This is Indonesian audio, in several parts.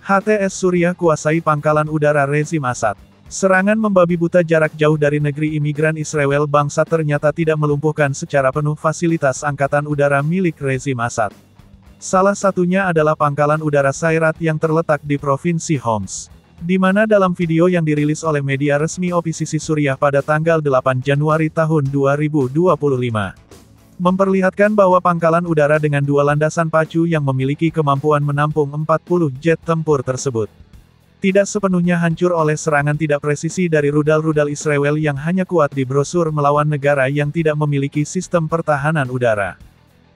HTS Suriah kuasai pangkalan udara rezim Assad. Serangan membabi buta jarak jauh dari negeri imigran Israel bangsa ternyata tidak melumpuhkan secara penuh fasilitas angkatan udara milik rezim Assad. Salah satunya adalah pangkalan udara Sayrat yang terletak di Provinsi Homs. Di mana dalam video yang dirilis oleh media resmi oposisi Suriah pada tanggal 8 Januari tahun 2025. Memperlihatkan bahwa pangkalan udara dengan dua landasan pacu yang memiliki kemampuan menampung 40 jet tempur tersebut tidak sepenuhnya hancur oleh serangan tidak presisi dari rudal-rudal Israel yang hanya kuat di brosur melawan negara yang tidak memiliki sistem pertahanan udara.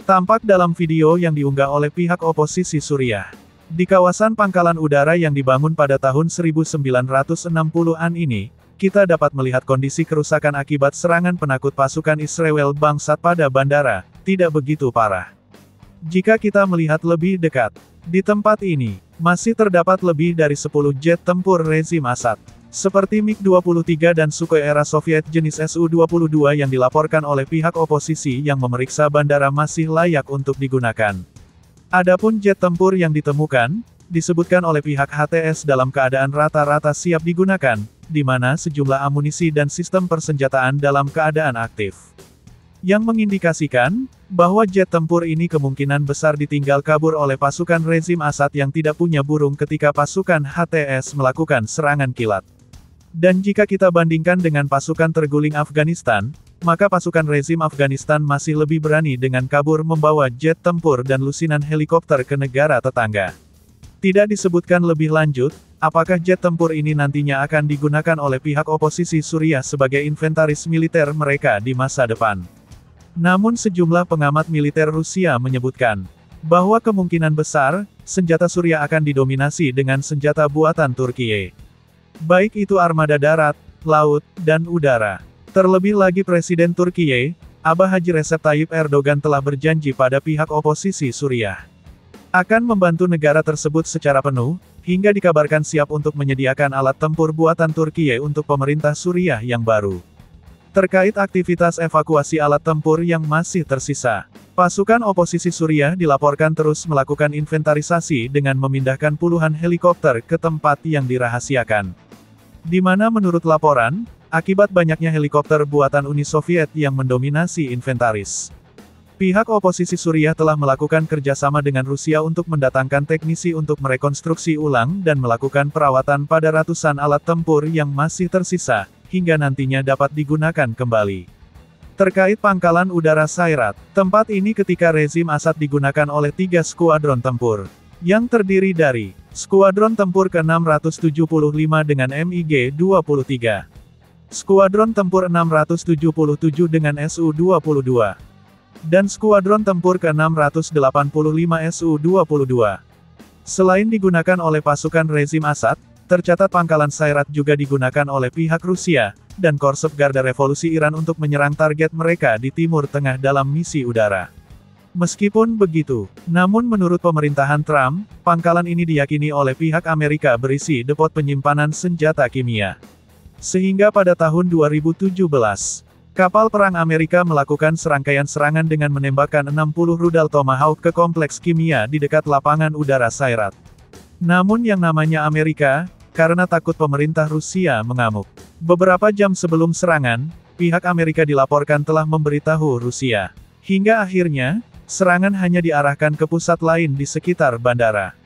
Tampak dalam video yang diunggah oleh pihak oposisi Suriah. Di kawasan pangkalan udara yang dibangun pada tahun 1960-an ini, kita dapat melihat kondisi kerusakan akibat serangan penakut pasukan Israel bangsat pada bandara, tidak begitu parah. Jika kita melihat lebih dekat, di tempat ini, masih terdapat lebih dari 10 jet tempur rezim Assad, seperti MiG-23 dan Sukhoi era Soviet jenis Su-22 yang dilaporkan oleh pihak oposisi yang memeriksa bandara masih layak untuk digunakan. Adapun jet tempur yang ditemukan, disebutkan oleh pihak HTS dalam keadaan rata-rata siap digunakan, di mana sejumlah amunisi dan sistem persenjataan dalam keadaan aktif. Yang mengindikasikan, bahwa jet tempur ini kemungkinan besar ditinggal kabur oleh pasukan rezim Assad yang tidak punya burung ketika pasukan HTS melakukan serangan kilat. Dan jika kita bandingkan dengan pasukan terguling Afghanistan, maka pasukan rezim Afghanistan masih lebih berani dengan kabur membawa jet tempur dan lusinan helikopter ke negara tetangga. Tidak disebutkan lebih lanjut, apakah jet tempur ini nantinya akan digunakan oleh pihak oposisi Suriah sebagai inventaris militer mereka di masa depan. Namun sejumlah pengamat militer Rusia menyebutkan, bahwa kemungkinan besar, senjata Suriah akan didominasi dengan senjata buatan Turkiye. Baik itu armada darat, laut, dan udara. Terlebih lagi Presiden Turkiye, Abah Haji Recep Tayyip Erdogan telah berjanji pada pihak oposisi Suriah akan membantu negara tersebut secara penuh, hingga dikabarkan siap untuk menyediakan alat tempur buatan Turkiye untuk pemerintah Suriah yang baru. Terkait aktivitas evakuasi alat tempur yang masih tersisa, pasukan oposisi Suriah dilaporkan terus melakukan inventarisasi dengan memindahkan puluhan helikopter ke tempat yang dirahasiakan. Di mana menurut laporan, akibat banyaknya helikopter buatan Uni Soviet yang mendominasi inventaris, pihak oposisi Suriah telah melakukan kerjasama dengan Rusia untuk mendatangkan teknisi untuk merekonstruksi ulang dan melakukan perawatan pada ratusan alat tempur yang masih tersisa, hingga nantinya dapat digunakan kembali. Terkait pangkalan udara Sayrat, tempat ini ketika rezim Assad digunakan oleh 3 skuadron tempur, yang terdiri dari Skuadron Tempur ke-675 dengan MiG-23, Skuadron Tempur 677 dengan Su-22, dan Skuadron Tempur ke-685 Su-22. Selain digunakan oleh pasukan rezim Assad, tercatat pangkalan Sayrat juga digunakan oleh pihak Rusia, dan Korps Garda Revolusi Iran untuk menyerang target mereka di Timur Tengah dalam misi udara. Meskipun begitu, namun menurut pemerintahan Trump, pangkalan ini diyakini oleh pihak Amerika berisi depot penyimpanan senjata kimia. Sehingga pada tahun 2017, kapal perang Amerika melakukan serangkaian serangan dengan menembakkan 60 rudal Tomahawk ke kompleks kimia di dekat lapangan udara Sayrat. Namun yang namanya Amerika, karena takut pemerintah Rusia mengamuk. Beberapa jam sebelum serangan, pihak Amerika dilaporkan telah memberitahu Rusia. Hingga akhirnya, serangan hanya diarahkan ke pusat lain di sekitar bandara.